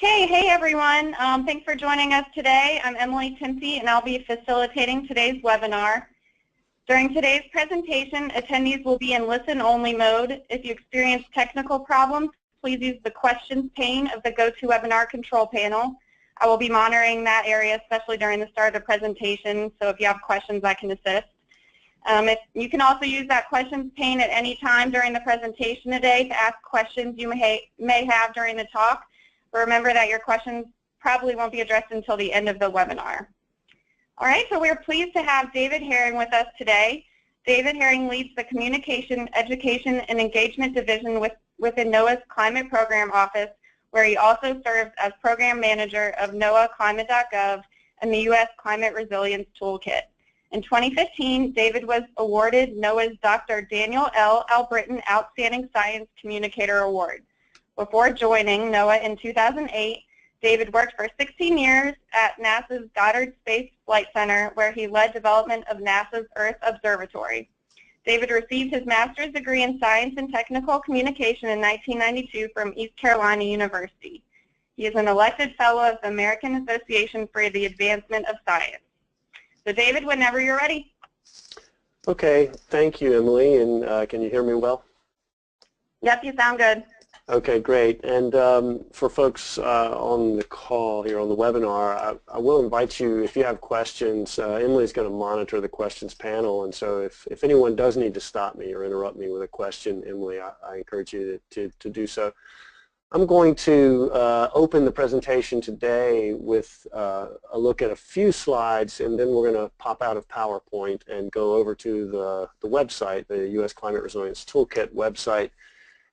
Okay, hey everyone. Thanks for joining us today. I'm Emily Tinsey and I'll be facilitating today's webinar. During today's presentation, attendees will be in listen-only mode. If you experience technical problems, please use the questions pane of the GoToWebinar control panel. I will be monitoring that area, especially during the start of the presentation, so if you have questions, I can assist. You can also use that questions pane at any time during the presentation today to ask questions you may have during the talk. But remember that your questions probably won't be addressed until the end of the webinar. All right, so we're pleased to have David Herring with us today. David Herring leads the Communication, Education, and Engagement Division within NOAA's Climate Program Office, where he also serves as Program Manager of NOAA Climate.gov and the U.S. Climate Resilience Toolkit. In 2015, David was awarded NOAA's Dr. Daniel L. Albritton Outstanding Science Communicator Award. Before joining NOAA in 2008, David worked for 16 years at NASA's Goddard Space Flight Center, where he led development of NASA's Earth Observatory. David received his master's degree in Science and Technical Communication in 1992 from East Carolina University. He is an elected fellow of the American Association for the Advancement of Science. So David, whenever you're ready. Okay, thank you, Emily, and can you hear me well? Yep, you sound good. Okay, great. And for folks on the call here on the webinar, I will invite you, if you have questions, Emily's going to monitor the questions panel, and so if anyone does need to stop me or interrupt me with a question, Emily, I encourage you to do so. I'm going to open the presentation today with a look at a few slides, and then we're going to pop out of PowerPoint and go over to the website, the U.S. Climate Resilience Toolkit website,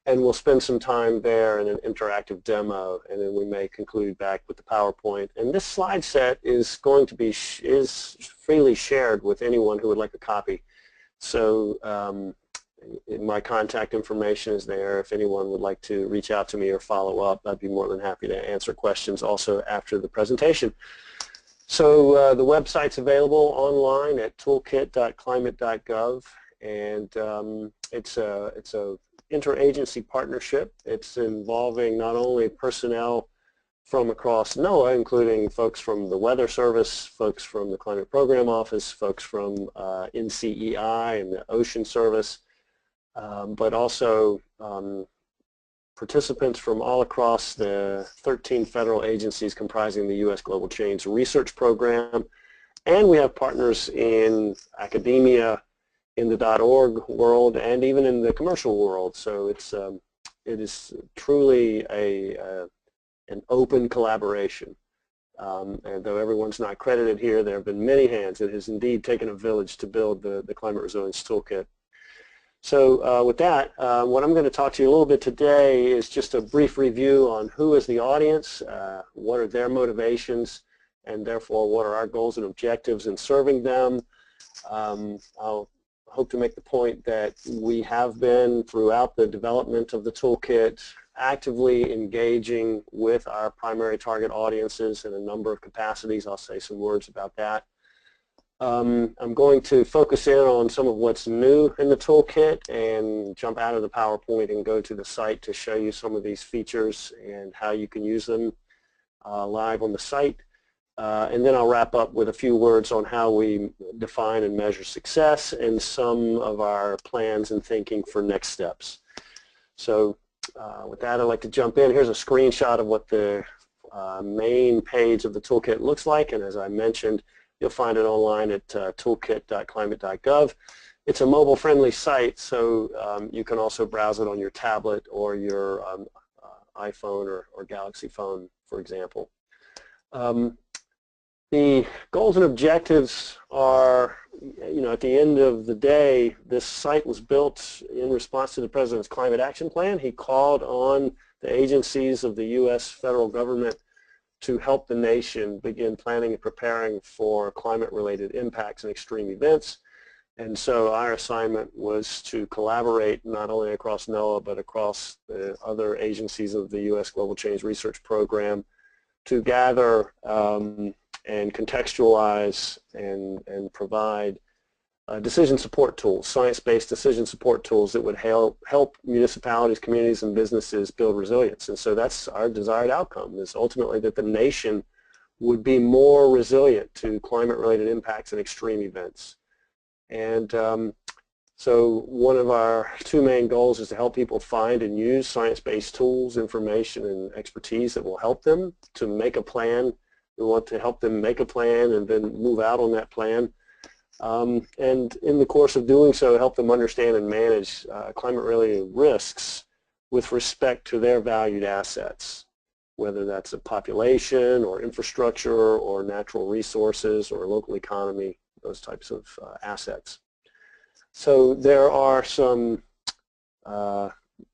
and we'll spend some time there in an interactive demo, and then we may conclude back with the PowerPoint. And this slide set is going to be freely shared with anyone who would like a copy. So my contact information is there. If anyone would like to reach out to me or follow up, I'd be more than happy to answer questions also after the presentation. So the website's available online at toolkit.climate.gov, and it's a interagency partnership. It's involving not only personnel from across NOAA, including folks from the Weather Service, folks from the Climate Program Office, folks from NCEI and the Ocean Service, but also participants from all across the 13 federal agencies comprising the U.S. Global Change Research Program. And we have partners in academia, in the .org world, and even in the commercial world. So it is truly an open collaboration. And though everyone's not credited here, there have been many hands. It has indeed taken a village to build the Climate Resilience Toolkit. So with that, what I'm going to talk to you a little bit today is just a brief review on who is the audience, what are their motivations, and therefore what are our goals and objectives in serving them. I'll hope to make the point that we have been, throughout the development of the toolkit, actively engaging with our primary target audiences in a number of capacities. I'll say some words about that. I'm going to focus in on some of what's new in the toolkit and jump out of the PowerPoint and go to the site to show you some of these features and how you can use them live on the site. And then I'll wrap up with a few words on how we define and measure success and some of our plans and thinking for next steps. So with that, I'd like to jump in. Here's a screenshot of what the main page of the toolkit looks like, and as I mentioned, you'll find it online at toolkit.climate.gov. It's a mobile-friendly site, so you can also browse it on your tablet or your iPhone or Galaxy phone, for example. The goals and objectives are, at the end of the day, this site was built in response to the President's Climate Action Plan. He called on the agencies of the U.S. federal government to help the nation begin planning and preparing for climate-related impacts and extreme events. And so our assignment was to collaborate not only across NOAA but across the other agencies of the U.S. Global Change Research Program to gather and contextualize and provide decision support tools, science-based decision support tools that would help municipalities, communities, and businesses build resilience. And so that's our desired outcome, is ultimately that the nation would be more resilient to climate-related impacts and extreme events. And so one of our two main goals is to help people find and use science-based tools, information, and expertise that will help them to make a plan. We want to help them make a plan and then move out on that plan. And in the course of doing so, help them understand and manage climate-related risks with respect to their valued assets, whether that's a population or infrastructure or natural resources or local economy, those types of assets. So there are some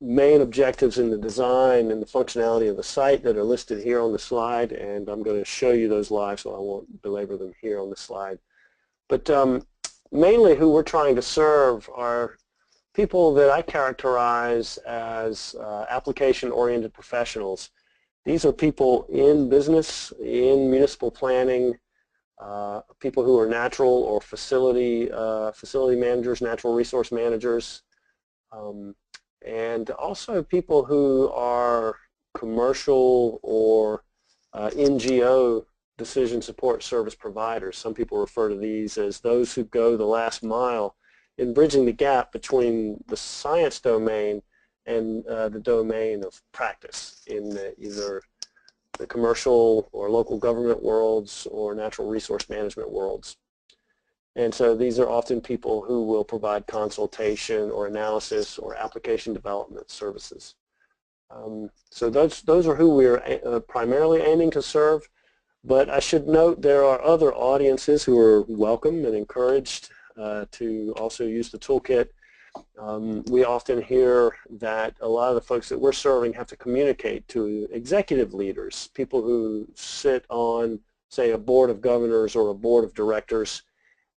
main objectives in the design and the functionality of the site that are listed here on the slide, and I'm going to show you those live, so I won't belabor them here on the slide. But mainly who we're trying to serve are people that I characterize as application-oriented professionals. These are people in business, in municipal planning, people who are natural or facility managers, natural resource managers, and also people who are commercial or NGO decision support service providers. Some people refer to these as those who go the last mile in bridging the gap between the science domain and the domain of practice in either the commercial or local government worlds or natural resource management worlds. And so these are often people who will provide consultation or analysis or application development services. So those are who we're primarily aiming to serve. But I should note there are other audiences who are welcome and encouraged to also use the toolkit. We often hear that a lot of the folks that we're serving have to communicate to executive leaders, people who sit on, say, a board of governors or a board of directors,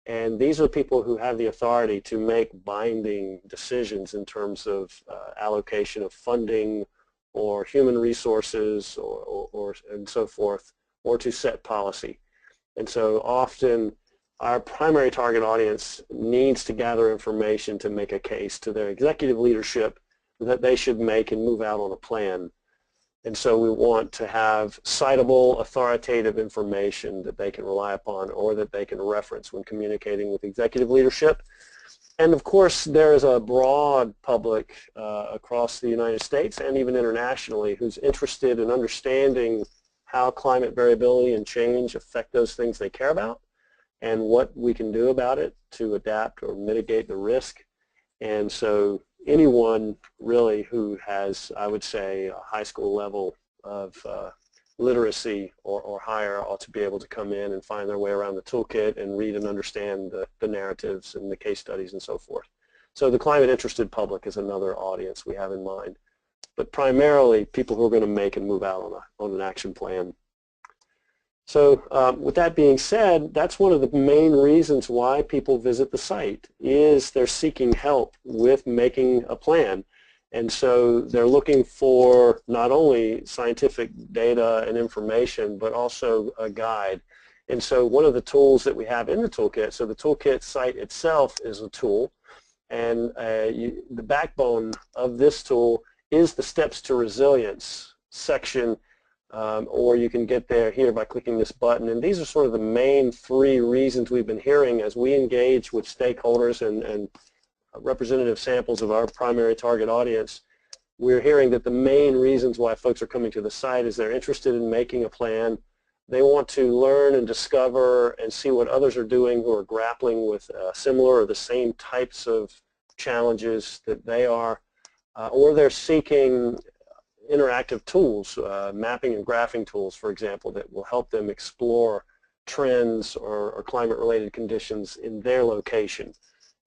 and these are people who have the authority to make binding decisions in terms of allocation of funding or human resources or and so forth, or to set policy. And so often our primary target audience needs to gather information to make a case to their executive leadership that they should make and move out on a plan. And so we want to have citable, authoritative information that they can rely upon or that they can reference when communicating with executive leadership. And of course, there is a broad public across the United States and even internationally who's interested in understanding how climate variability and change affect those things they care about and what we can do about it to adapt or mitigate the risk. And so anyone really who has, I would say, a high school level of literacy or higher ought to be able to come in and find their way around the toolkit and read and understand the narratives and the case studies and so forth. So the climate interested public is another audience we have in mind, but primarily people who are going to make and move out on an action plan. So with that being said, that's one of the main reasons why people visit the site, is they're seeking help with making a plan. And so they're looking for not only scientific data and information, but also a guide. And so one of the tools that we have in the toolkit, so the toolkit site itself is a tool, and the backbone of this tool is the Steps to Resilience section, or you can get there here by clicking this button. And these are sort of the main three reasons we've been hearing as we engage with stakeholders and representative samples of our primary target audience. We're hearing that the main reasons why folks are coming to the site is they're interested in making a plan. They want to learn and discover and see what others are doing who are grappling with similar or the same types of challenges that they are, or they're seeking interactive tools, mapping and graphing tools, for example, that will help them explore trends or climate-related conditions in their location.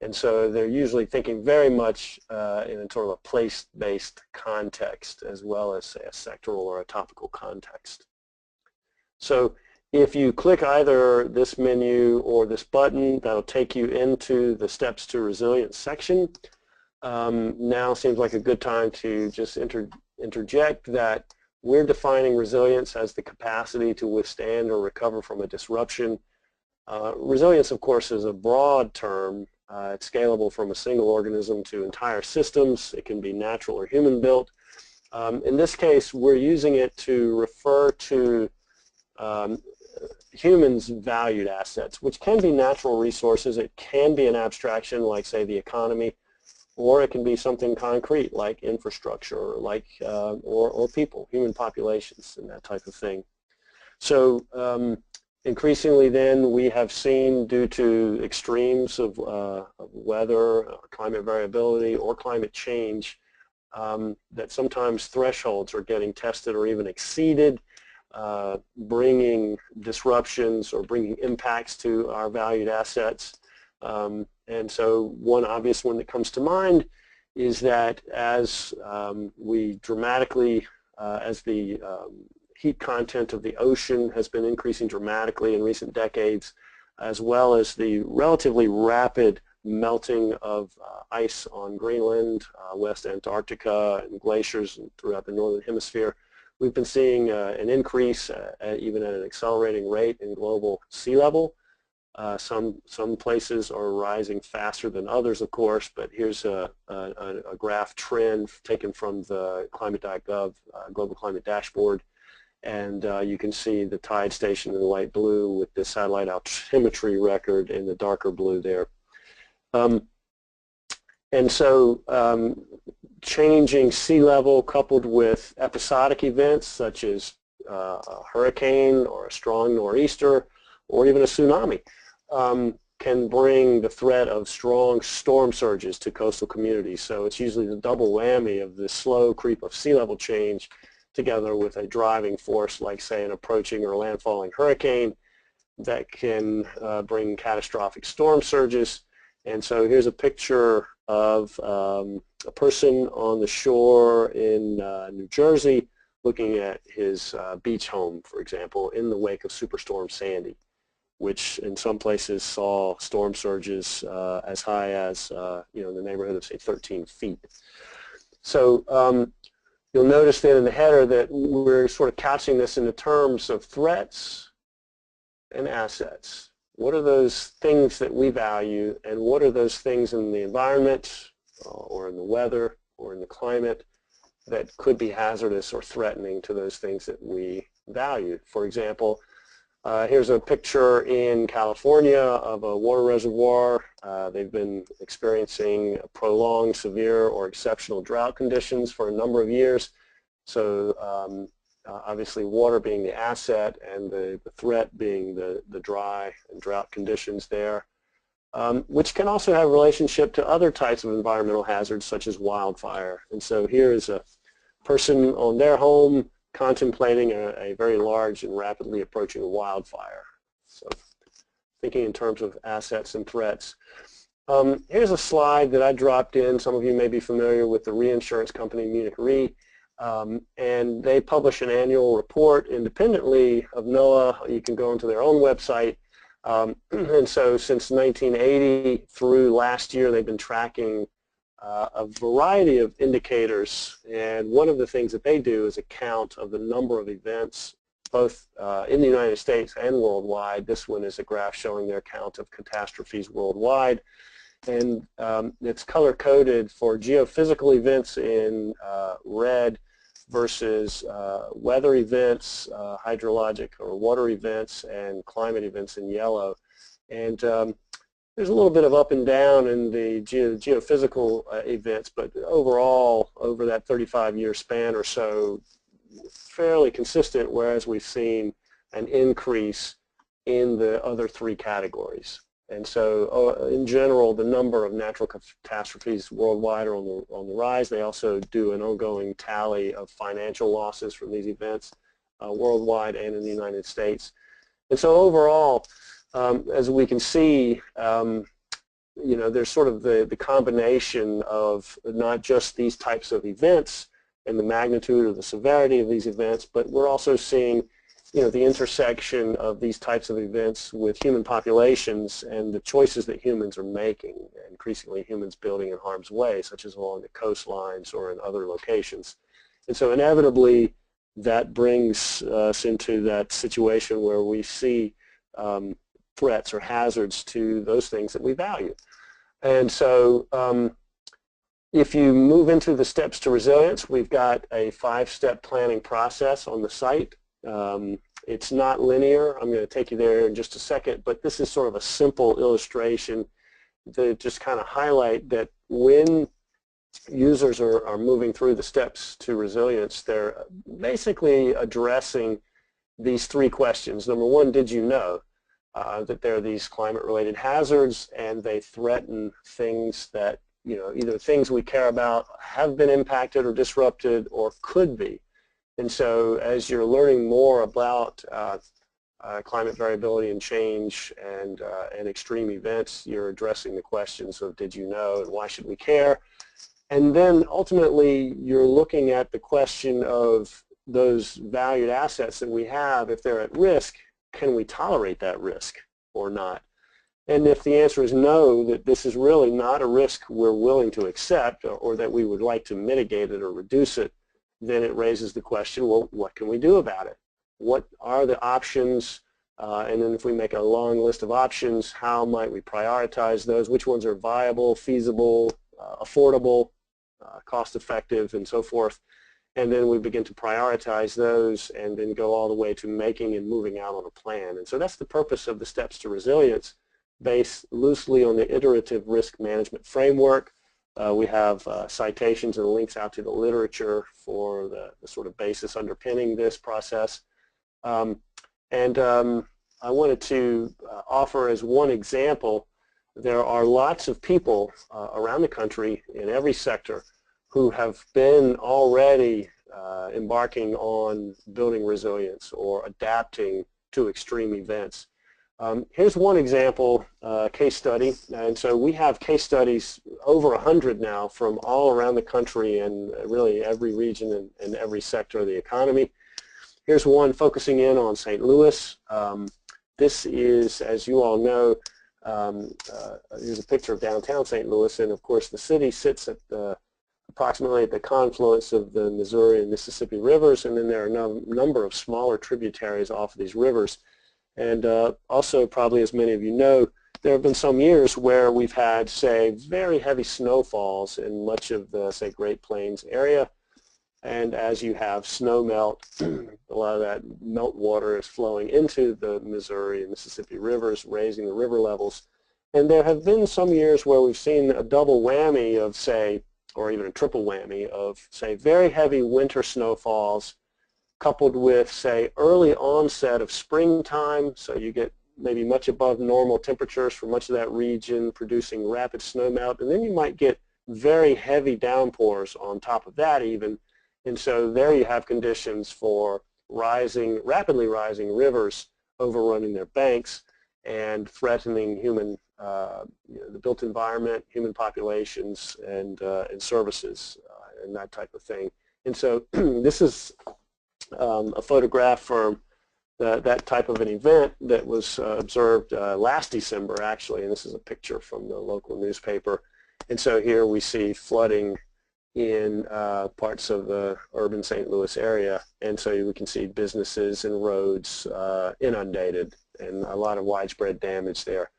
And so they're usually thinking very much in a sort of a place-based context as well as, say, a sectoral or a topical context. So if you click either this menu or this button, that'll take you into the Steps to Resilience section. Now seems like a good time to just interject that we're defining resilience as the capacity to withstand or recover from a disruption. Resilience, of course, is a broad term, It's scalable from a single organism to entire systems. It can be natural or human-built. In this case, we're using it to refer to humans' valued assets, which can be natural resources. It can be an abstraction like, say, the economy, or it can be something concrete like infrastructure, or like or people, human populations, and that type of thing. So increasingly, then, we have seen, due to extremes of weather, climate variability, or climate change, that sometimes thresholds are getting tested or even exceeded, bringing disruptions or bringing impacts to our valued assets. And so one obvious one that comes to mind is that as we dramatically, as the heat content of the ocean has been increasing dramatically in recent decades, as well as the relatively rapid melting of ice on Greenland, West Antarctica, and glaciers throughout the northern hemisphere, we've been seeing an increase, even at an accelerating rate, in global sea level. Some places are rising faster than others, of course, but here's a graph trend taken from the climate.gov Global Climate Dashboard. And you can see the tide station in the light blue with the satellite altimetry record in the darker blue there. And so changing sea level coupled with episodic events such as a hurricane or a strong nor'easter or even a tsunami can bring the threat of strong storm surges to coastal communities. So it's usually the double whammy of the slow creep of sea level change together with a driving force like, say, an approaching or landfalling hurricane that can bring catastrophic storm surges. And so here's a picture of a person on the shore in New Jersey looking at his beach home, for example, in the wake of Superstorm Sandy, which in some places saw storm surges as high as in the neighborhood of, say, 13 feet. So you'll notice then in the header that we're sort of couching this in the terms of threats and assets. What are those things that we value, and what are those things in the environment or in the weather or in the climate that could be hazardous or threatening to those things that we value? For example, here's a picture in California of a water reservoir. They've been experiencing prolonged, severe, or exceptional drought conditions for a number of years. So obviously water being the asset and the threat being the dry and drought conditions there, which can also have a relationship to other types of environmental hazards such as wildfire. And so here is a person on their home contemplating a very large and rapidly approaching wildfire. So thinking in terms of assets and threats. Here's a slide that I dropped in. Some of you may be familiar with the reinsurance company Munich Re, and they publish an annual report independently of NOAA. You can go onto their own website. And so since 1980 through last year, they've been tracking a variety of indicators, and one of the things that they do is a count of the number of events both in the United States and worldwide. This one is a graph showing their count of catastrophes worldwide, and it's color-coded for geophysical events in red versus weather events, hydrologic or water events, and climate events in yellow. And there's a little bit of up and down in the geophysical events, but overall, over that 35-year span or so, fairly consistent, whereas we've seen an increase in the other three categories. And so in general, the number of natural catastrophes worldwide are on the rise. They also do an ongoing tally of financial losses from these events worldwide and in the United States. And so overall, as we can see, there's sort of the combination of not just these types of events and the magnitude or the severity of these events, but we're also seeing the intersection of these types of events with human populations and the choices that humans are making, increasingly humans building in harm's way, such as along the coastlines or in other locations. And so inevitably, that brings us into that situation where we see threats or hazards to those things that we value. And so if you move into the steps to resilience, we've got a 5-step planning process on the site. It's not linear. I'm going to take you there in just a second, but this is sort of a simple illustration to just kind of highlight that when users are moving through the steps to resilience, they're basically addressing these 3 questions. Number 1, did you know that there are these climate-related hazards and they threaten things that, either things we care about have been impacted or disrupted or could be. And so as you're learning more about climate variability and change and extreme events, you're addressing the questions of did you know and why should we care? And then ultimately you're looking at the question of those valued assets that we have. If they're at risk, can we tolerate that risk or not? And if the answer is no, that this is really not a risk we're willing to accept or that we would like to mitigate it or reduce it, then it raises the question, well, what can we do about it? What are the options? And then if we make a long list of options, how might we prioritize those? Which ones are viable, feasible, affordable, cost-effective, and so forth? And then we begin to prioritize those and then go all the way to making and moving out on a plan. And so that's the purpose of the Steps to Resilience, based loosely on the iterative risk management framework. We have citations and links out to the literature for the sort of basis underpinning this process. I wanted to offer as one example, there are lots of people around the country in every sector who have been already embarking on building resilience or adapting to extreme events. Here's one example case study, and so we have case studies over 100 now from all around the country and really every region and every sector of the economy. Here's one focusing in on St. Louis. This is, as you all know, here's a picture of downtown St. Louis, and of course the city sits at approximately at the confluence of the Missouri and Mississippi rivers, and then there are a number of smaller tributaries off of these rivers. And also, probably as many of you know, there have been some years where we've had, say, very heavy snowfalls in much of the, say, Great Plains area. And as you have snow melt, a lot of that melt water is flowing into the Missouri and Mississippi rivers, raising the river levels. And there have been some years where we've seen a double whammy of, say, or even a triple whammy of, say, very heavy winter snowfalls coupled with, say, early onset of springtime, so you get maybe much above normal temperatures for much of that region, producing rapid snowmelt, and then you might get very heavy downpours on top of that even, and so there you have conditions for rapidly rising rivers overrunning their banks and threatening human, the built environment, human populations, and services, and that type of thing. And so this is a photograph from that type of an event that was observed last December, actually, and this is a picture from the local newspaper. And so here we see flooding in parts of the urban St. Louis area, and so we can see businesses and roads inundated and a lot of widespread damage there.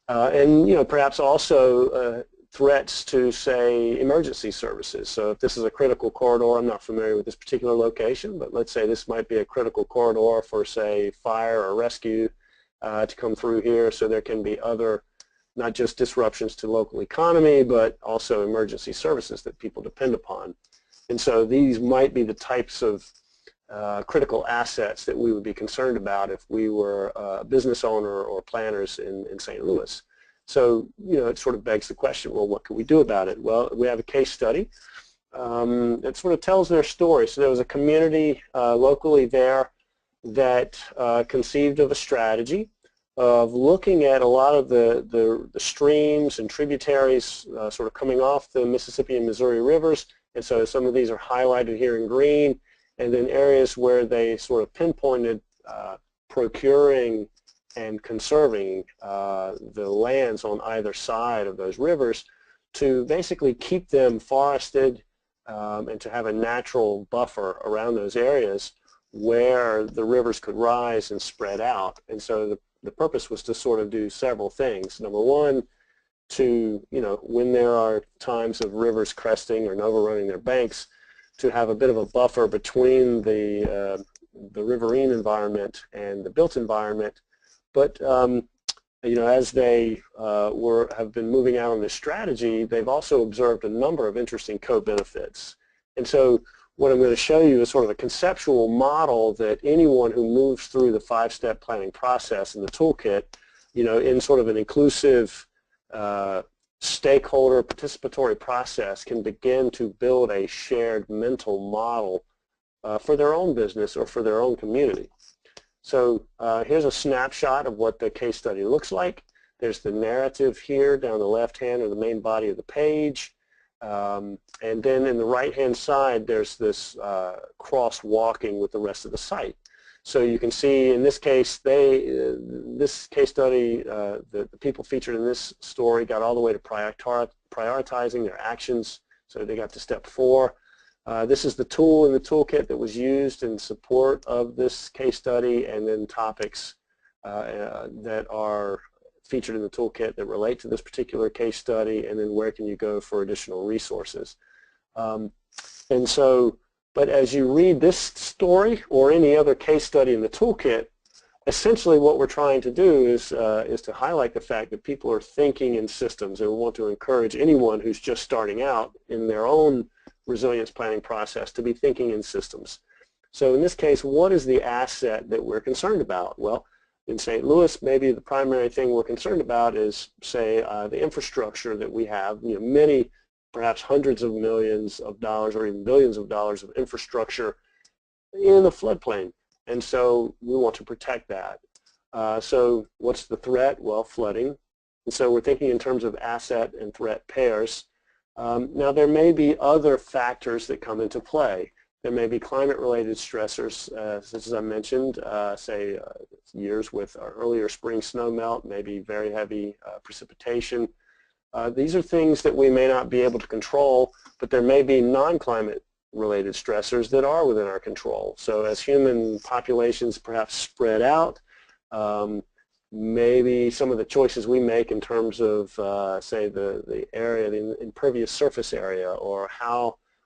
And perhaps also threats to, say, emergency services. So if this is a critical corridor, I'm not familiar with this particular location, but let's say this might be a critical corridor for, say, fire or rescue to come through here, so there can be other, not just disruptions to local economy, but also emergency services that people depend upon. And so these might be the types of critical assets that we would be concerned about if we were a business owner or planners in St. Louis. So, it sort of begs the question, well, what can we do about it? Well, we have a case study that sort of tells their story. So there was a community locally there that conceived of a strategy of looking at a lot of the streams and tributaries sort of coming off the Mississippi and Missouri rivers. And so some of these are highlighted here in green, and then areas where they sort of pinpointed procuring and conserving the lands on either side of those rivers to basically keep them forested and to have a natural buffer around those areas where the rivers could rise and spread out. And so the purpose was to sort of do several things. Number one, to, when there are times of rivers cresting or overrunning their banks, to have a bit of a buffer between the riverine environment and the built environment. But as they have been moving out on this strategy, they've also observed a number of interesting co-benefits. And so what I'm going to show you is sort of a conceptual model that anyone who moves through the 5-step planning process in the toolkit, in sort of an inclusive stakeholder participatory process, can begin to build a shared mental model for their own business or for their own community. So here's a snapshot of what the case study looks like. There's the narrative here down the left hand or the main body of the page. And then in the right-hand side, there's this cross-walking with the rest of the site. So you can see in this case, this case study, the people featured in this story got all the way to prioritizing their actions. So they got to step 4. This is the tool in the toolkit that was used in support of this case study, and then topics that are featured in the toolkit that relate to this particular case study, and then where can you go for additional resources. And so, but as you read this story or any other case study in the toolkit, essentially what we're trying to do is to highlight the fact that people are thinking in systems, and we want to encourage anyone who's just starting out in their own resilience planning process to be thinking in systems. So in this case, what is the asset that we're concerned about? Well, in St. Louis, maybe the primary thing we're concerned about is, say, the infrastructure that we have. Many, perhaps hundreds of millions of dollars or even billions of dollars of infrastructure in the floodplain. And so we want to protect that. So what's the threat? Well, flooding. And so we're thinking in terms of asset and threat pairs. Now there may be other factors that come into play. There may be climate-related stressors, such as I mentioned, say years with earlier spring snowmelt, maybe very heavy precipitation. These are things that we may not be able to control, but there may be non-climate related stressors that are within our control. So as human populations perhaps spread out, maybe some of the choices we make in terms of, say, the area, the impervious surface area, or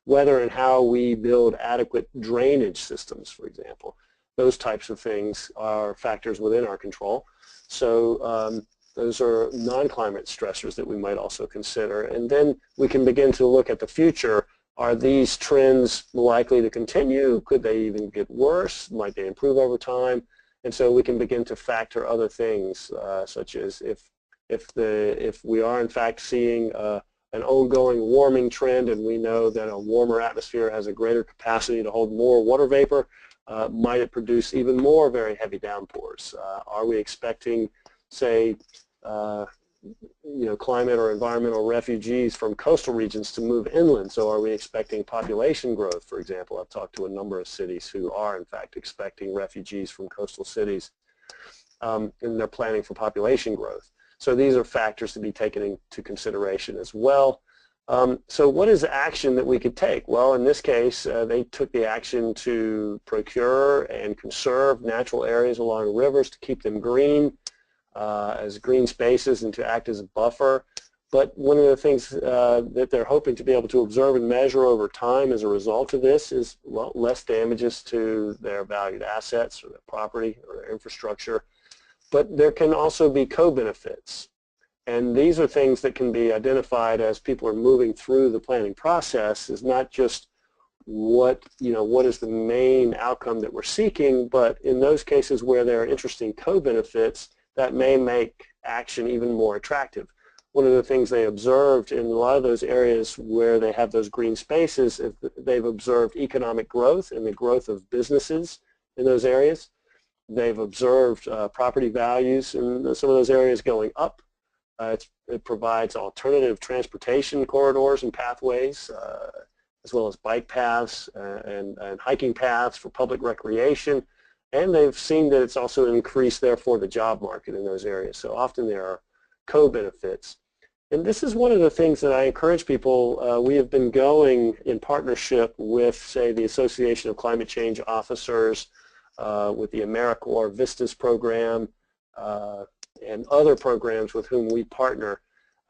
whether and how we build adequate drainage systems, for example. Those types of things are factors within our control. So those are non-climate stressors that we might also consider. And then we can begin to look at the future. Are these trends likely to continue? Could they even get worse? Might they improve over time? And so we can begin to factor other things, such as if we are in fact seeing an ongoing warming trend, and we know that a warmer atmosphere has a greater capacity to hold more water vapor, might it produce even more very heavy downpours? Are we expecting, say, climate or environmental refugees from coastal regions to move inland? So are we expecting population growth, for example? I've talked to a number of cities who are in fact expecting refugees from coastal cities, and they're planning for population growth. So these are factors to be taken into consideration as well. So what is the action that we could take? Well, in this case, they took the action to procure and conserve natural areas along rivers to keep them green, as green spaces, and to act as a buffer. But one of the things that they're hoping to be able to observe and measure over time as a result of this is, well, less damages to their valued assets or their property or their infrastructure. But there can also be co-benefits. And these are things that can be identified as people are moving through the planning process, is not just what is the main outcome that we're seeking, but in those cases where there are interesting co-benefits, that may make action even more attractive. One of the things they observed in a lot of those areas where they have those green spaces is that they've observed economic growth and the growth of businesses in those areas. They've observed property values in some of those areas going up. It provides alternative transportation corridors and pathways, as well as bike paths and hiking paths for public recreation. And they've seen that it's also increased, therefore, the job market in those areas. So often there are co-benefits. And this is one of the things that I encourage people. We have been going in partnership with, say, the Association of Climate Change Officers, with the AmeriCorps Vistas program, and other programs with whom we partner.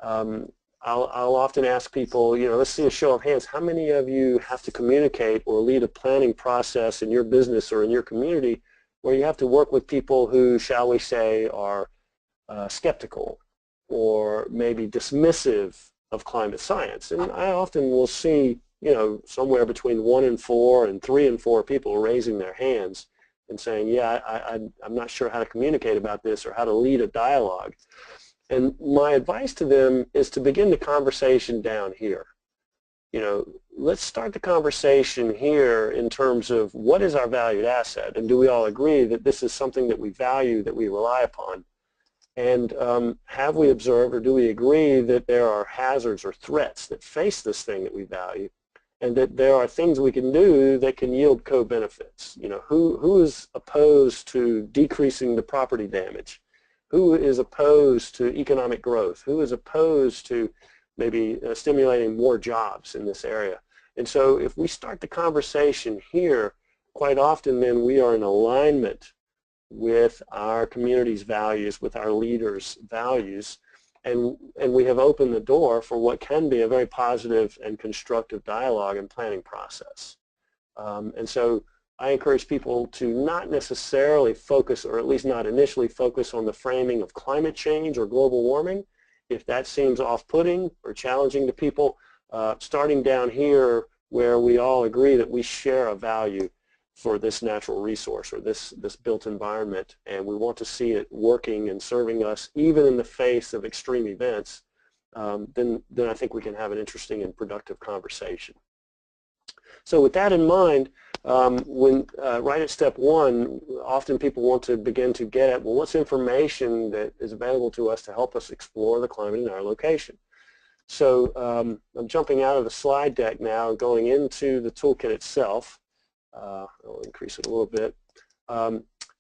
I'll often ask people, you know, let's see a show of hands. How many of you have to communicate or lead a planning process in your business or in your community where you have to work with people who, shall we say, are skeptical or maybe dismissive of climate science? And I often will see, you know, somewhere between 1 in 4 and 3 in 4 people raising their hands and saying, yeah, I'm not sure how to communicate about this or how to lead a dialogue. And my advice to them is to begin the conversation down here. You know, let's start the conversation here in terms of what is our valued asset, and do we all agree that this is something that we value, that we rely upon? And have we observed, or do we agree that there are hazards or threats that face this thing that we value, and that there are things we can do that can yield co-benefits? You know, who is opposed to decreasing the property damage? Who is opposed to economic growth? Who is opposed to maybe stimulating more jobs in this area? And so if we start the conversation here, quite often then we are in alignment with our community's values, with our leaders' values, and we have opened the door for what can be a very positive and constructive dialogue and planning process. And so I encourage people to not necessarily focus, or at least not initially focus, on the framing of climate change or global warming. If that seems off-putting or challenging to people, starting down here where we all agree that we share a value for this natural resource or this built environment, and we want to see it working and serving us even in the face of extreme events, then I think we can have an interesting and productive conversation. So with that in mind, right at step one, often people want to begin to get at, well, what's information that is available to us to help us explore the climate in our location? So I'm jumping out of the slide deck now and going into the toolkit itself. I'll increase it a little bit.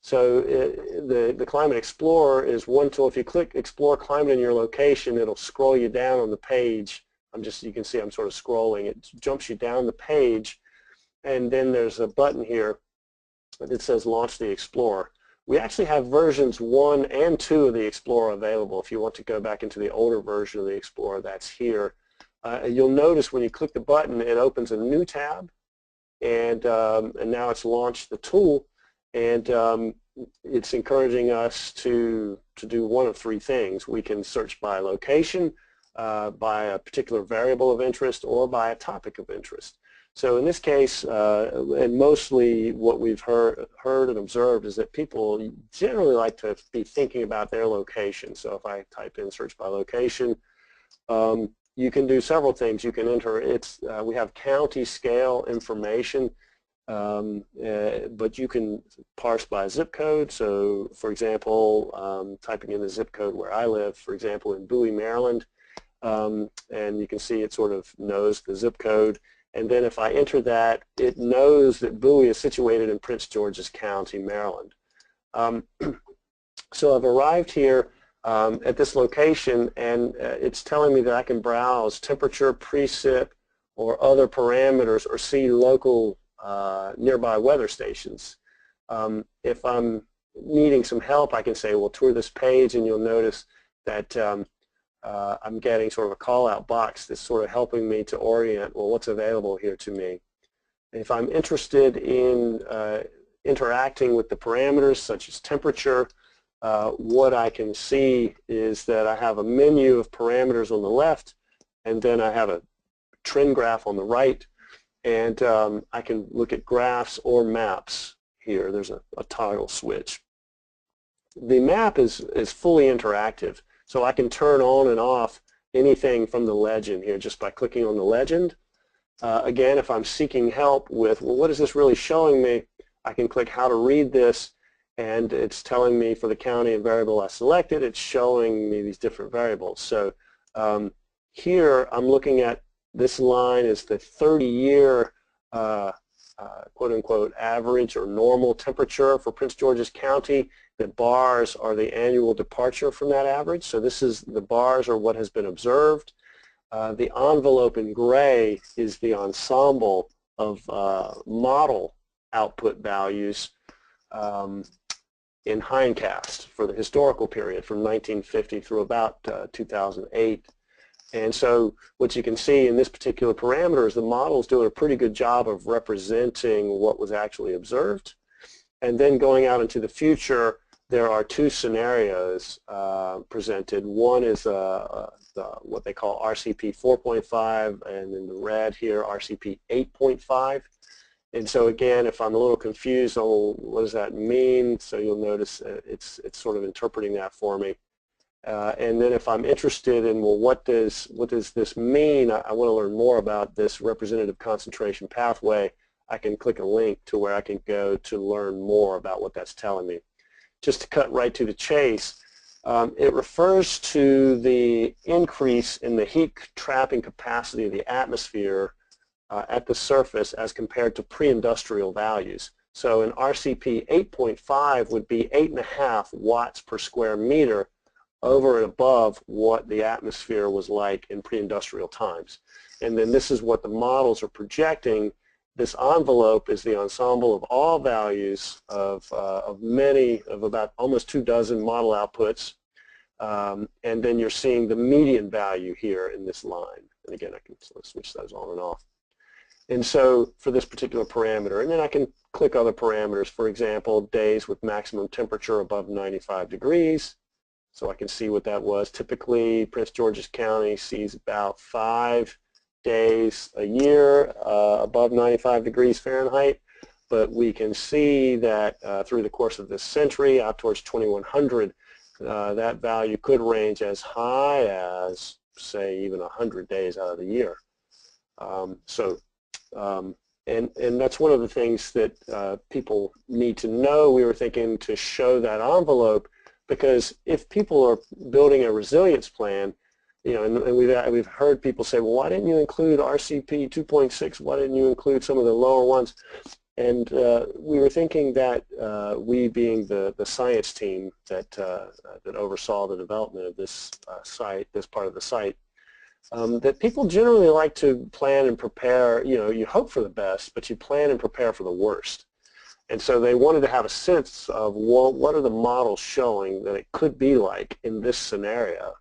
So the Climate Explorer is one tool. If you click Explore Climate in your location, it'll scroll you down on the page. You can see I'm sort of scrolling. It jumps you down the page, and then there's a button here that says Launch the Explorer. We actually have versions 1 and 2 of the Explorer available. If you want to go back into the older version of the Explorer, that's here. You'll notice when you click the button, it opens a new tab, and now it's launched the tool, and it's encouraging us to do one of 3 things. We can search by location, by a particular variable of interest, or by a topic of interest. So in this case, and mostly what we've heard and observed is that people generally like to be thinking about their location. So if I type in search by location, you can do several things. You can enter, we have county scale information, but you can parse by zip code. So for example, typing in the zip code where I live, for example, in Bowie, Maryland, and you can see it sort of knows the zip code. And then if I enter that, it knows that Bowie is situated in Prince George's County, Maryland. So I've arrived here at this location, and it's telling me that I can browse temperature, precip, or other parameters, or see local nearby weather stations. If I'm needing some help, I can say, well, tour this page, and you'll notice that I'm getting sort of a call-out box that's sort of helping me to orient, well, what's available here to me. If I'm interested in interacting with the parameters, such as temperature, what I can see is that I have a menu of parameters on the left, and then I have a trend graph on the right, and I can look at graphs or maps here. There's a toggle switch. The map is fully interactive. So I can turn on and off anything from the legend here just by clicking on the legend. Again, if I'm seeking help with, well, what is this really showing me, I can click how to read this, and it's telling me for the county and variable I selected, it's showing me these different variables. So here I'm looking at this line is the 30-year quote-unquote average or normal temperature for Prince George's County. The bars are the annual departure from that average. So this is, the bars are what has been observed. The envelope in gray is the ensemble of model output values in hindcast for the historical period from 1950 through about 2008. And so what you can see in this particular parameter is the model is doing a pretty good job of representing what was actually observed. And then going out into the future, there are two scenarios presented. One is what they call RCP 4.5, and in the red here, RCP 8.5. And so again, if I'm a little confused on what does that mean, so you'll notice it's sort of interpreting that for me. And then if I'm interested in, well, what does this mean? I want to learn more about this representative concentration pathway. I can click a link to where I can go to learn more about what that's telling me. Just to cut right to the chase, it refers to the increase in the heat trapping capacity of the atmosphere at the surface as compared to pre-industrial values. So an RCP 8.5 would be 8.5 watts per square meter over and above what the atmosphere was like in pre-industrial times. And then this is what the models are projecting. This envelope is the ensemble of all values of about almost 24 model outputs. And then you're seeing the median value here in this line. And again, I can sort of switch those on and off. And so for this particular parameter, and then I can click other parameters, for example, days with maximum temperature above 95 degrees. So I can see what that was. Typically, Prince George's County sees about 5 days a year above 95 degrees Fahrenheit. But we can see that through the course of this century, out towards 2100, that value could range as high as, say, even 100 days out of the year. And that's one of the things that people need to know. We were thinking to show that envelope, because if people are building a resilience plan, you know, and we've heard people say, well, why didn't you include RCP 2.6? Why didn't you include some of the lower ones? And we were thinking that we, being the science team that oversaw the development of this site, this part of the site, that people generally like to plan and prepare. You know, you hope for the best, but you plan and prepare for the worst. And so they wanted to have a sense of, well, what are the models showing that it could be like in this scenario?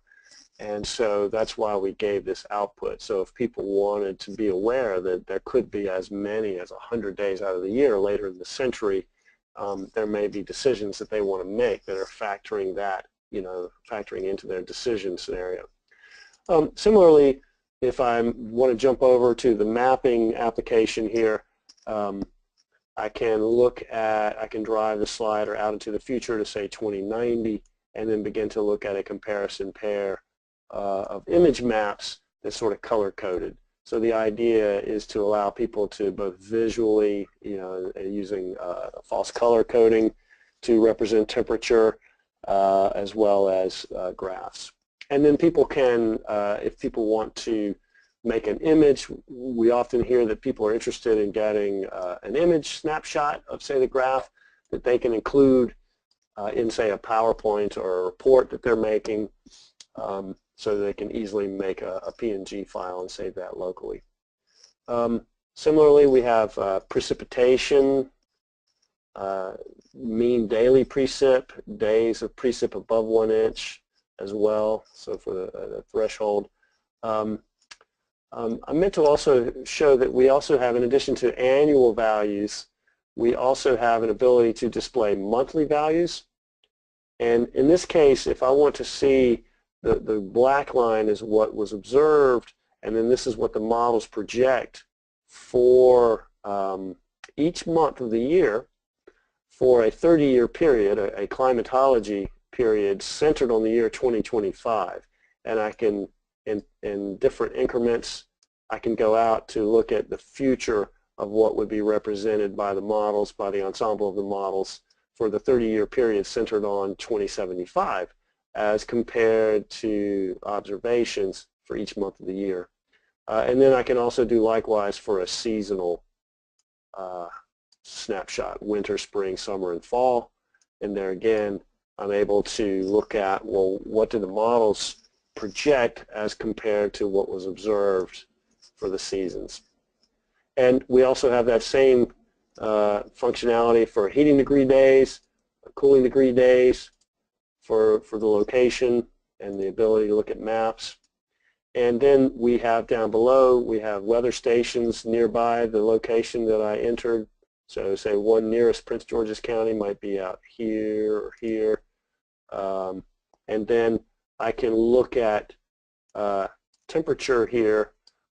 And so that's why we gave this output. So if people wanted to be aware that there could be as many as 100 days out of the year later in the century, there may be decisions that they want to make that are factoring that, you know, factoring into their decision scenario. Similarly, if I want to jump over to the mapping application here, I can drive the slider out into the future to say 2090, and then begin to look at a comparison pair of image maps that's sort of color-coded. So the idea is to allow people to both visually, you know, using false color coding to represent temperature, as well as graphs. And then people can, if people want to make an image, we often hear that people are interested in getting an image snapshot of, say, the graph that they can include in, say, a PowerPoint or a report that they're making, so they can easily make a PNG file and save that locally. Similarly, we have precipitation, mean daily precip, days of precip above 1 inch as well, so for the threshold. I meant to also show that we also have, in addition to annual values, we also have an ability to display monthly values. And in this case, if I want to see the black line is what was observed, and then this is what the models project for each month of the year for a 30-year period, a climatology period centered on the year 2025. And I can, in different increments, I can go out to look at the future of what would be represented by the models, by the ensemble of the models for the 30-year period centered on 2075 as compared to observations for each month of the year. And then I can also do likewise for a seasonal snapshot, winter, spring, summer, and fall. And there again, I'm able to look at, well, what do the models project as compared to what was observed for the seasons. And we also have that same functionality for heating degree days, cooling degree days for the location and the ability to look at maps. And then we have down below, we have weather stations nearby the location that I entered. So say one nearest Prince George's County might be out here or here. And then I can look at temperature here,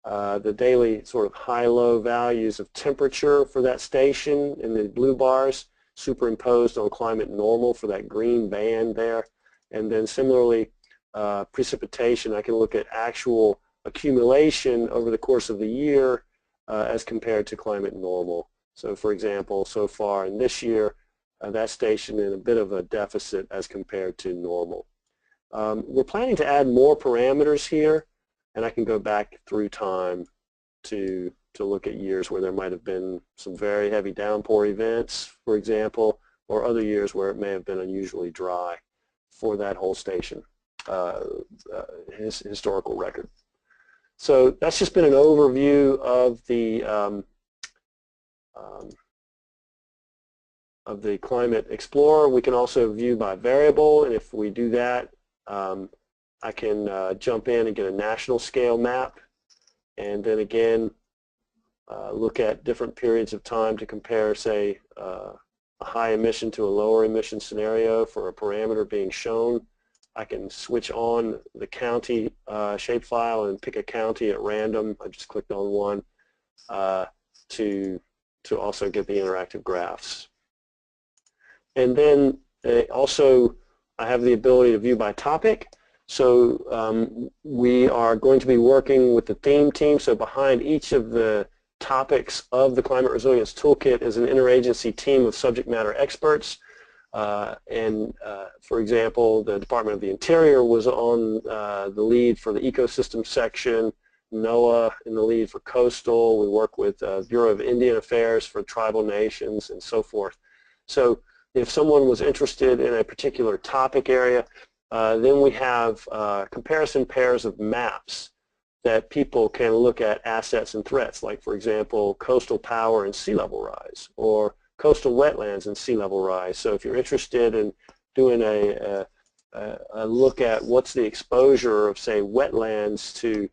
the daily sort of high-low values of temperature for that station in the blue bars superimposed on climate normal for that green band there. And then similarly, precipitation, I can look at actual accumulation over the course of the year as compared to climate normal. So for example, so far in this year, that station in a bit of a deficit as compared to normal. We're planning to add more parameters here, and I can go back through time to look at years where there might have been some very heavy downpour events, for example, or other years where it may have been unusually dry for that whole station, historical record. So that's just been an overview of the Climate Explorer. We can also view by variable, and if we do that, I can jump in and get a national scale map, and then again look at different periods of time to compare, say, a high emission to a lower emission scenario for a parameter being shown. I can switch on the county shapefile and pick a county at random. I just clicked on one to also get the interactive graphs. And then also I have the ability to view by topic. So we are going to be working with the theme team. So behind each of the topics of the Climate Resilience Toolkit is an interagency team of subject matter experts. For example, the Department of the Interior was on the lead for the ecosystem section, NOAA in the lead for coastal. We work with Bureau of Indian Affairs for tribal nations and so forth. So if someone was interested in a particular topic area, then we have comparison pairs of maps that people can look at assets and threats, like for example, coastal power and sea level rise, or coastal wetlands and sea level rise. So if you're interested in doing a look at what's the exposure of, say, wetlands to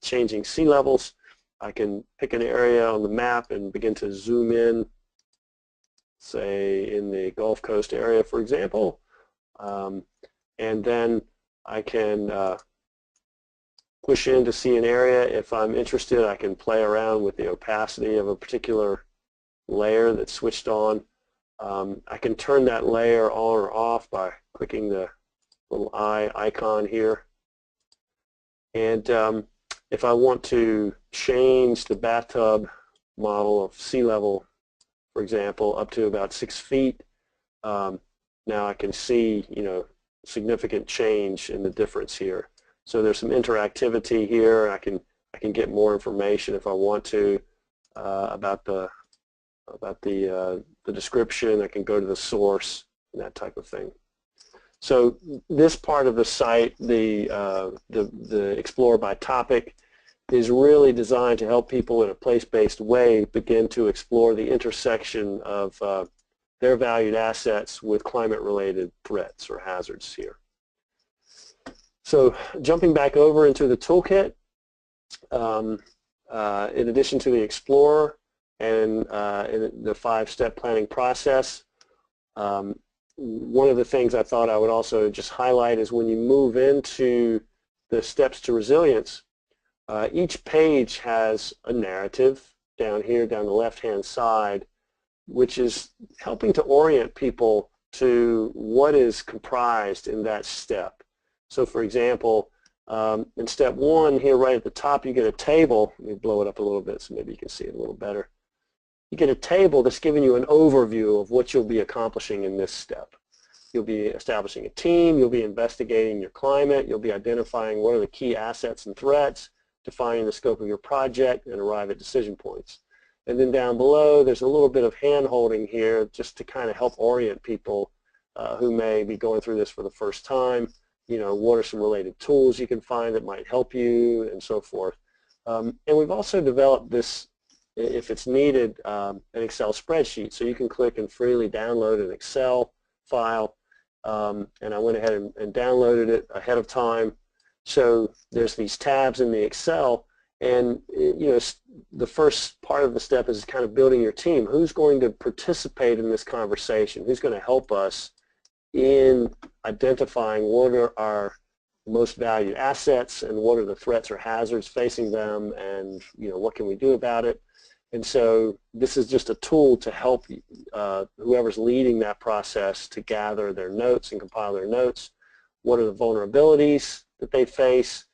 changing sea levels, I can pick an area on the map and begin to zoom in, say in the Gulf Coast area, for example, and then I can push in to see an area. If I'm interested, I can play around with the opacity of a particular layer that's switched on. I can turn that layer on or off by clicking the little eye icon here. And if I want to change the bathtub model of sea level, for example, up to about 6 feet, now I can see, significant change in the difference here. So there's some interactivity here. I can get more information if I want to about the description. I can go to the source and that type of thing. So this part of the site, the Explore by Topic, is really designed to help people in a place-based way begin to explore the intersection of their valued assets with climate-related threats or hazards here. So jumping back over into the toolkit, in addition to the Explorer and in the 5-step planning process, one of the things I thought I would also just highlight is when you move into the steps to resilience, each page has a narrative down here, down the left-hand side, which is helping to orient people to what is comprised in that step. So for example, in step 1 here right at the top, you get a table. Let me blow it up a little bit so maybe you can see it a little better. You get a table that's giving you an overview of what you'll be accomplishing in this step. You'll be establishing a team, you'll be investigating your climate, you'll be identifying what are the key assets and threats, defining the scope of your project, and arrive at decision points. And then down below, there's a little bit of hand-holding here just to kind of help orient people who may be going through this for the first time. What are some related tools you can find that might help you, and so forth. And we've also developed this, if it's needed, an Excel spreadsheet. So you can click and freely download an Excel file. And I went ahead and downloaded it ahead of time So there's these tabs in the Excel, and the first part of the step is kind of building your team. Who's going to participate in this conversation? Who's going to help us in identifying what are our most valued assets and what are the threats or hazards facing them, and what can we do about it? And so this is just a tool to help whoever's leading that process to gather their notes and compile their notes. What are the vulnerabilities that they face,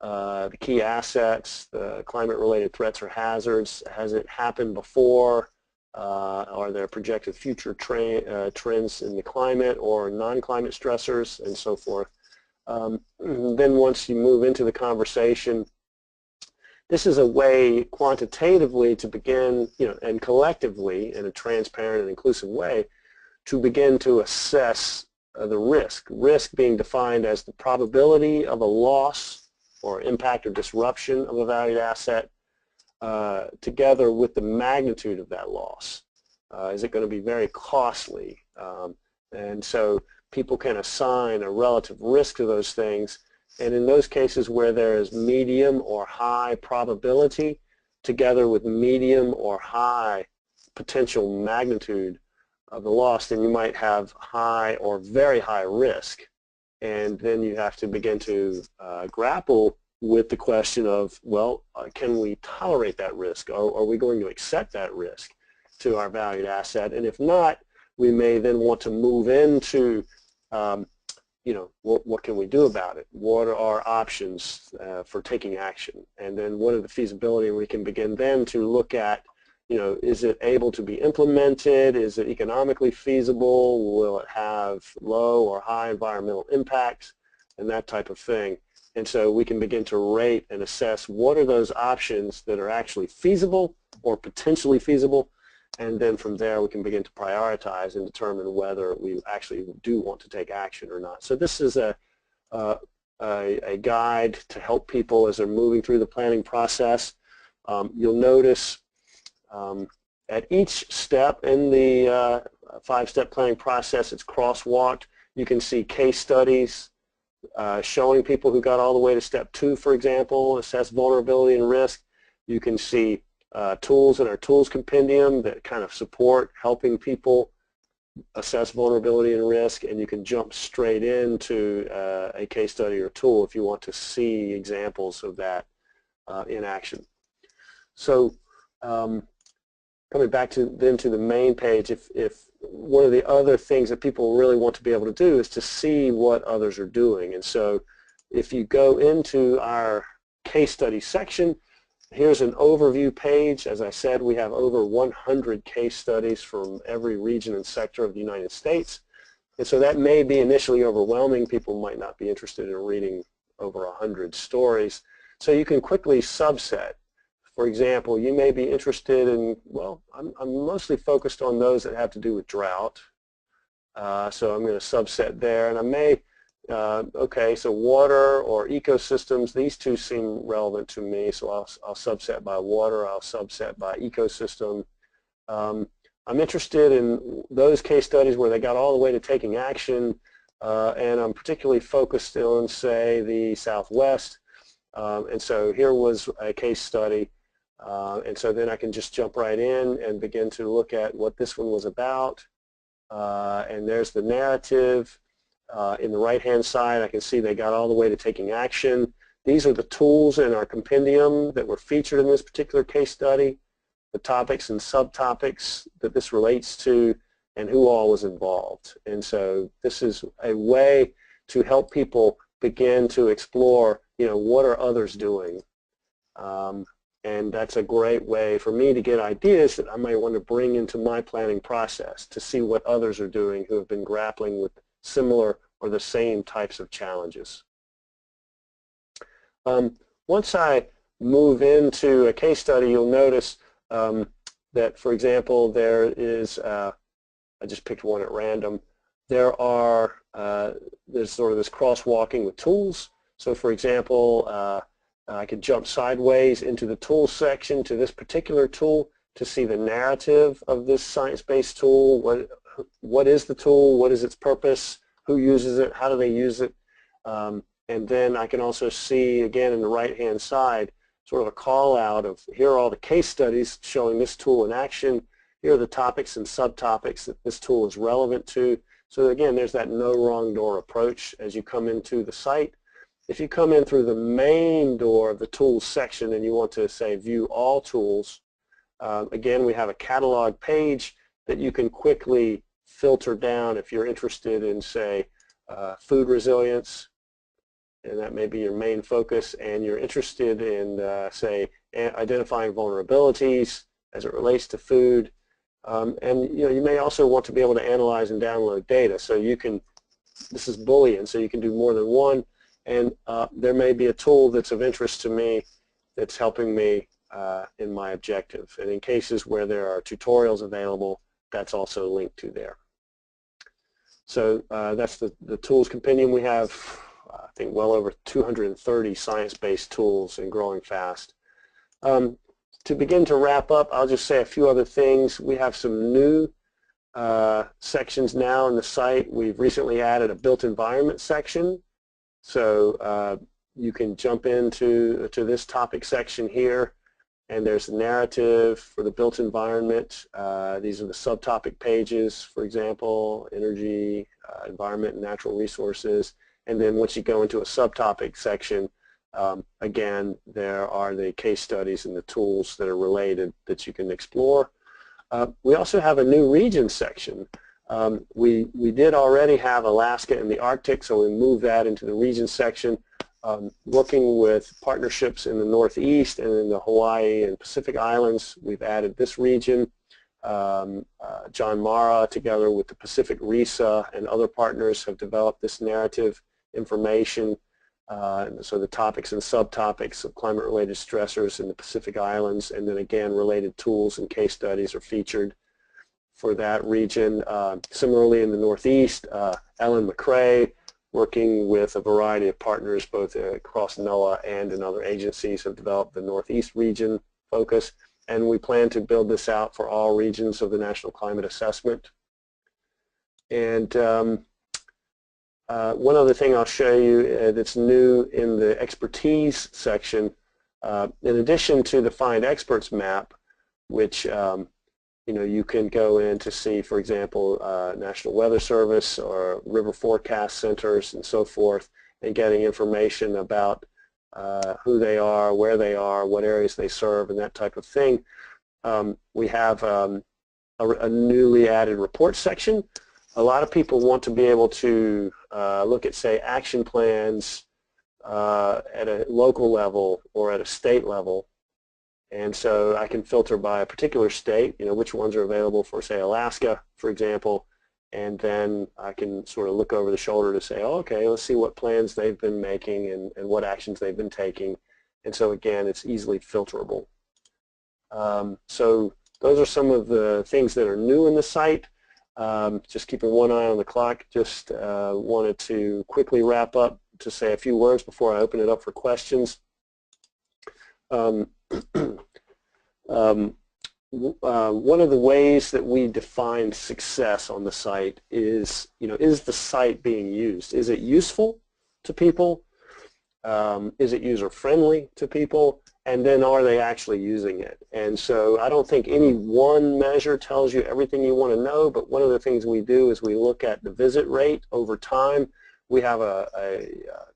the key assets, the climate-related threats or hazards? Has it happened before? Are there projected future trends in the climate or non-climate stressors, and so forth? Then once you move into the conversation, this is a way quantitatively to begin, and collectively in a transparent and inclusive way, to begin to assess the risk. Risk being defined as the probability of a loss or impact or disruption of a valued asset together with the magnitude of that loss. Is it going to be very costly? And so people can assign a relative risk to those things. And in those cases where there is medium or high probability together with medium or high potential magnitude of the loss, then you might have high or very high risk. And then you have to begin to grapple with the question of, well, can we tolerate that risk? Are we going to accept that risk to our valued asset? And if not, we may then want to move into what can we do about it? What are our options for taking action? And then what are the feasibility? We can begin then to look at, is it able to be implemented? Is it economically feasible? Will it have low or high environmental impacts? And that type of thing. And so we can begin to rate and assess what are those options that are actually feasible or potentially feasible. And then from there we can begin to prioritize and determine whether we actually do want to take action or not. So this is a guide to help people as they're moving through the planning process. You'll notice at each step in the 5-step planning process, it's crosswalked. You can see case studies showing people who got all the way to step 2, for example, assess vulnerability and risk. You can see tools in our tools compendium that kind of support helping people assess vulnerability and risk, and you can jump straight into a case study or tool if you want to see examples of that in action. So coming back to the main page, if one of the other things that people really want to be able to do is to see what others are doing. And so if you go into our case study section, here's an overview page. As I said, we have over 100 case studies from every region and sector of the United States. And so that may be initially overwhelming. People might not be interested in reading over 100 stories. So you can quickly subset. For example, you may be interested in, well, I'm mostly focused on those that have to do with drought. So I'm going to subset there. And I may, okay, so water or ecosystems, these two seem relevant to me. So I'll subset by water, I'll subset by ecosystem. I'm interested in those case studies where they got all the way to taking action, and I'm particularly focused on, say, the Southwest. And so here was a case study. And so then I can just jump right in and begin to look at what this one was about. And there's the narrative. In the right-hand side, I can see they got all the way to taking action. These are the tools in our compendium that were featured in this particular case study, the topics and subtopics that this relates to, and who all was involved. And so this is a way to help people begin to explore, what are others doing? And that's a great way for me to get ideas that I might want to bring into my planning process to see what others are doing who have been grappling with similar or the same types of challenges. Once I move into a case study, you'll notice that, for example, there is, I just picked one at random, there's sort of this crosswalking with tools. So for example, I could jump sideways into the tools section to this particular tool to see the narrative of this science-based tool. What is the tool? What is its purpose? Who uses it? How do they use it? And then I can also see, again, in the right-hand side, sort of a call out of here are all the case studies showing this tool in action. Here are the topics and subtopics that this tool is relevant to. So again, there's that no wrong door approach as you come into the site. If you come in through the main door of the tools section and you want to, say, view all tools, again, we have a catalog page that you can quickly filter down if you're interested in, say, food resilience, and that may be your main focus, and you're interested in, say, identifying vulnerabilities as it relates to food. And you may also want to be able to analyze and download data. So you can, this is Boolean, so you can do more than one. And there may be a tool that's of interest to me that's helping me in my objective. And in cases where there are tutorials available, that's also linked to there. So that's the tools compendium. We have, I think, well over 230 science-based tools and growing fast. To begin to wrap up, I'll just say a few other things. We have some new sections now in the site. We've recently added a built environment section. So you can jump into this topic section here, and there's the narrative for the built environment. These are the subtopic pages, for example, energy, environment, and natural resources. And then once you go into a subtopic section, again, there are the case studies and the tools that are related that you can explore. We also have a new region section. We did already have Alaska and the Arctic, so we moved that into the region section. Working with partnerships in the Northeast and in the Hawaii and Pacific Islands, we've added this region. John Mara, together with the Pacific RISA and other partners, have developed this narrative information. So the topics and subtopics of climate-related stressors in the Pacific Islands, and then again related tools and case studies are featured for that region. Similarly in the Northeast, Ellen McCrae, working with a variety of partners both across NOAA and in other agencies, have developed the Northeast region focus, and we plan to build this out for all regions of the National Climate Assessment. And one other thing I'll show you that's new in the expertise section, in addition to the Find Experts map, which you can go in to see, for example, National Weather Service or river forecast centers and so forth, and getting information about who they are, where they are, what areas they serve, and that type of thing. We have a newly added report section. A lot of people want to be able to look at, say, action plans at a local level or at a state level. And so I can filter by a particular state, which ones are available for, say, Alaska, for example, and then I can sort of look over the shoulder to say, oh, okay, let's see what plans they've been making and what actions they've been taking. And so again, it's easily filterable. So those are some of the things that are new in the site. Just keeping one eye on the clock, just wanted to quickly wrap up to say a few words before I open it up for questions. One of the ways that we define success on the site is, is the site being used? Is it useful to people? Is it user-friendly to people? And then are they actually using it? And so I don't think any one measure tells you everything you want to know, but one of the things we do is we look at the visit rate over time. We have a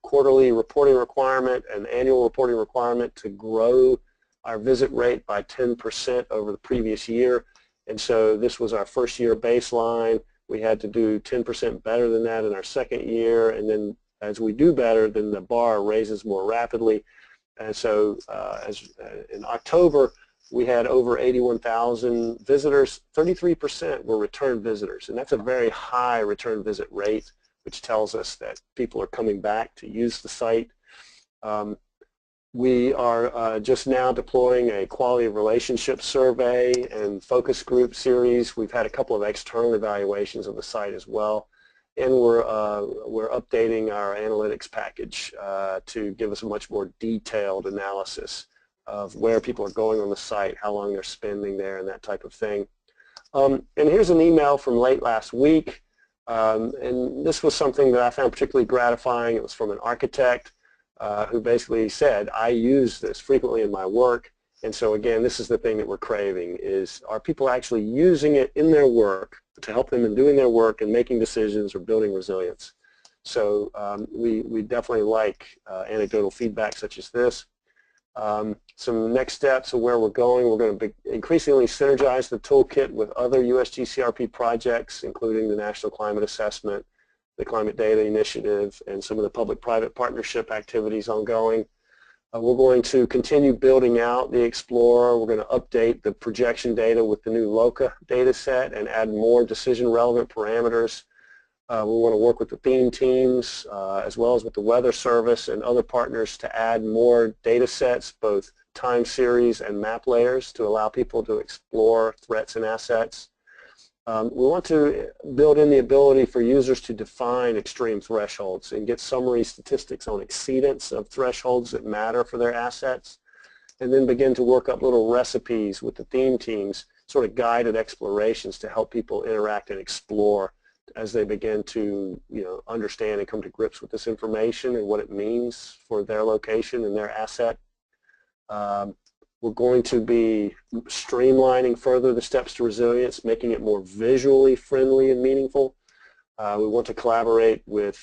quarterly reporting requirement, an annual reporting requirement to grow our visit rate by 10% over the previous year. And so this was our first year baseline. We had to do 10% better than that in our second year. And then as we do better, then the bar raises more rapidly. And so in October, we had over 81,000 visitors. 33% were return visitors. And that's a very high return visit rate, which tells us that people are coming back to use the site. We are just now deploying a quality of relationship survey and focus group series. We've had a couple of external evaluations of the site as well. And we're updating our analytics package to give us a much more detailed analysis of where people are going on the site, how long they're spending there, and that type of thing. And here's an email from late last week And this was something that I found particularly gratifying. It was from an architect who basically said, I use this frequently in my work. And so again, this is the thing that we're craving, is are people actually using it in their work to help them in doing their work and making decisions or building resilience. So we definitely like anecdotal feedback such as this. Some next steps of where we're going: we're going to increasingly synergize the toolkit with other USGCRP projects, including the National Climate Assessment, the Climate Data Initiative, and some of the public-private partnership activities ongoing. We're going to continue building out the Explorer. We're going to update the projection data with the new LOCA data set and add more decision-relevant parameters. We want to work with the theme teams as well as with the Weather Service and other partners to add more data sets, both time series and map layers, to allow people to explore threats and assets. We want to build in the ability for users to define extreme thresholds and get summary statistics on exceedance of thresholds that matter for their assets, and then begin to work up little recipes with the theme teams, sort of guided explorations to help people interact and explore as they begin to understand and come to grips with this information and what it means for their location and their asset. We're going to be streamlining further the steps to resilience, making it more visually friendly and meaningful. We want to collaborate with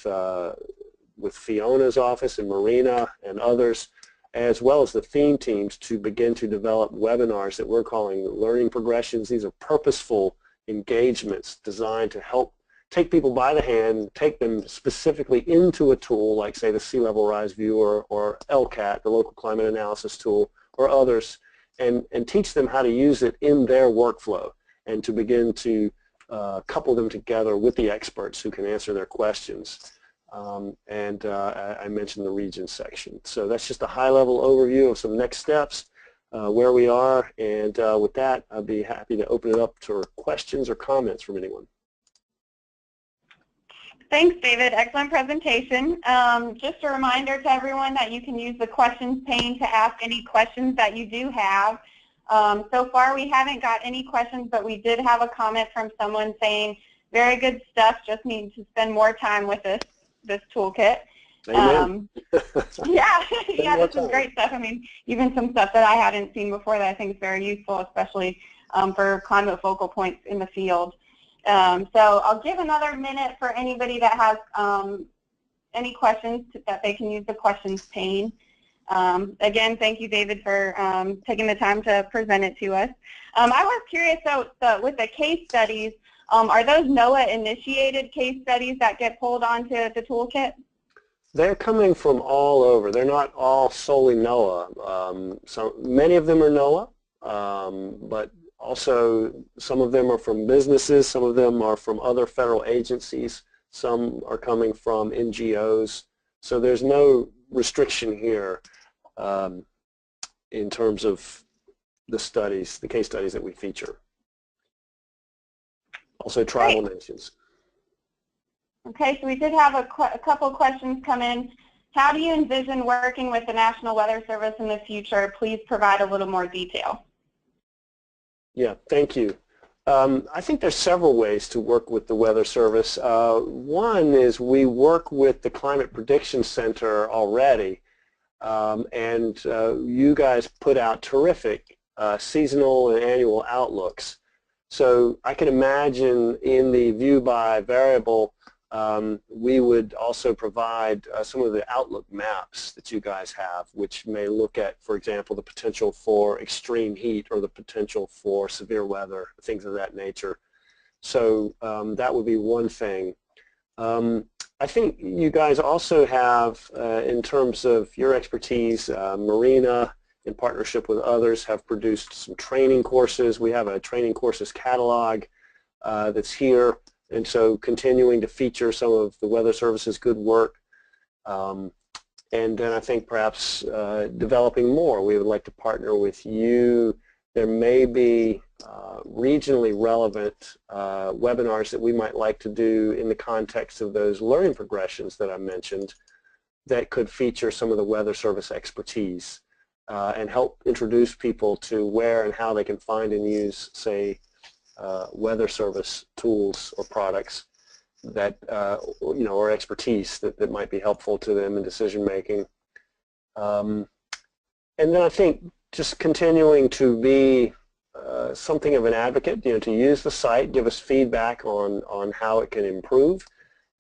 Fiona's office and Marina and others, as well as the theme teams, to begin to develop webinars that we're calling learning progressions. These are purposeful engagements designed to help take people by the hand, take them specifically into a tool like, say, the Sea Level Rise Viewer or LCAT, the Local Climate Analysis Tool, or others, and teach them how to use it in their workflow, and to begin to couple them together with the experts who can answer their questions. I mentioned the region section. So that's just a high-level overview of some next steps, where we are, and with that, I'd be happy to open it up to questions or comments from anyone. Thanks, David. Excellent presentation. Just a reminder to everyone that you can use the questions pane to ask any questions that you do have. So far, we haven't got any questions, but we did have a comment from someone saying, very good stuff, just need to spend more time with this toolkit. Amen. Yeah, this is great stuff. I mean, even some stuff that I hadn't seen before that I think is very useful, especially for climate focal points in the field. So I'll give another minute for anybody that has any questions that they can use the questions pane. Again, thank you, David, for taking the time to present it to us. I was curious, though, with the case studies, are those NOAA-initiated case studies that get pulled onto the toolkit? They're coming from all over. They're not all solely NOAA. So many of them are NOAA, but also some of them are from businesses, some of them are from other federal agencies, some are coming from NGOs. So there's no restriction here in terms of the studies, the case studies that we feature. Also tribal nations. Okay, so we did have a couple questions come in. How do you envision working with the National Weather Service in the future? Please provide a little more detail. Yeah, thank you. I think there's several ways to work with the Weather Service. One is we work with the Climate Prediction Center already, and you guys put out terrific seasonal and annual outlooks. So I can imagine in the view by variable, we would also provide some of the outlook maps that you guys have, which may look at, for example, the potential for extreme heat or the potential for severe weather, things of that nature. So that would be one thing. I think you guys also have, in terms of your expertise, Marina, in partnership with others, have produced some training courses. We have a training courses catalog that's here. And so continuing to feature some of the Weather Service's good work. And then I think perhaps developing more. We would like to partner with you. There may be regionally relevant webinars that we might like to do in the context of those learning progressions that I mentioned that could feature some of the Weather Service expertise and help introduce people to where and how they can find and use, say, Weather Service tools or products. that or expertise that might be helpful to them in decision making. And then I think just continuing to be something of an advocate, to use the site, give us feedback on how it can improve.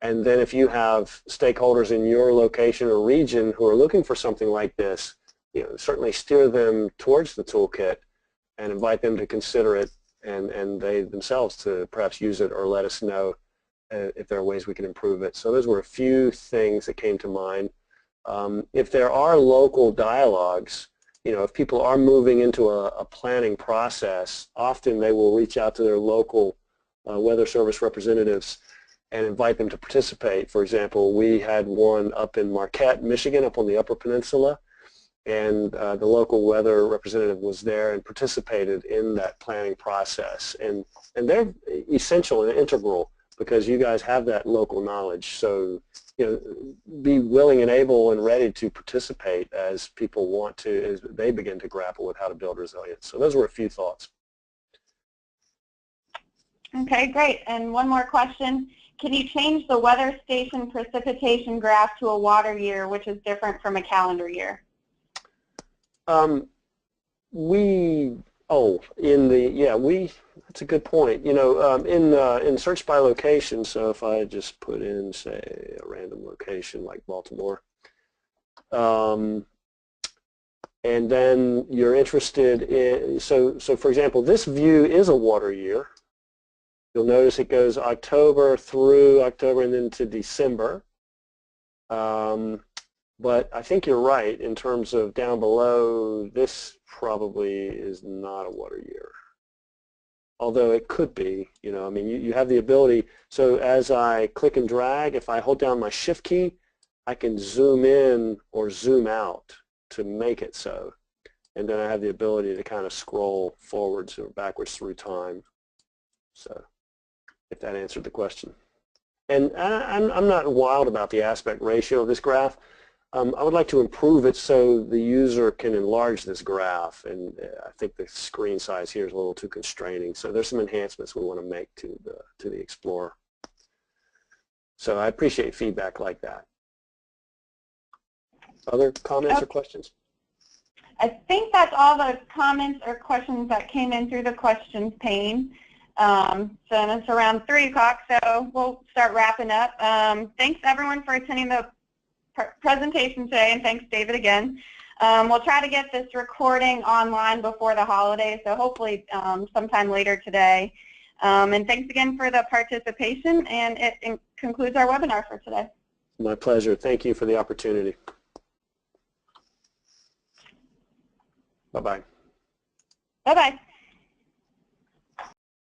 And then if you have stakeholders in your location or region who are looking for something like this, certainly steer them towards the toolkit and invite them to consider it, and they themselves to perhaps use it or let us know if there are ways we can improve it. So those were a few things that came to mind. If there are local dialogues, if people are moving into a planning process, often they will reach out to their local weather service representatives and invite them to participate. For example, we had one up in Marquette, Michigan, up on the Upper Peninsula, and the local weather representative was there and participated in that planning process. And they're essential and integral because you guys have that local knowledge. So, be willing and able and ready to participate as people want to, as they begin to grapple with how to build resilience. So those were a few thoughts. Okay, great. And one more question. Can you change the weather station precipitation graph to a water year, which is different from a calendar year? That's a good point. In search by location, so if I just put in, say, a random location like Baltimore, and then you're interested in, so for example, this view is a water year. You'll notice it goes October through October and then to December. But I think you're right in terms of down below, this probably is not a water year. Although it could be, you have the ability. So as I click and drag, if I hold down my shift key, I can zoom in or zoom out to make it so. And then I have the ability to kind of scroll forwards or backwards through time. So if that answered the question. And I'm not wild about the aspect ratio of this graph. I would like to improve it so the user can enlarge this graph, and I think the screen size here is a little too constraining. So there's some enhancements we want to make to the Explorer. So I appreciate feedback like that. Other comments or questions? I think that's all the comments or questions that came in through the questions pane. So it's around 3 o'clock, so we'll start wrapping up. Thanks everyone for attending the presentation today, and thanks David again. We'll try to get this recording online before the holidays, so hopefully sometime later today. And thanks again for the participation, and it concludes our webinar for today. My pleasure. Thank you for the opportunity. Bye-bye. Bye-bye.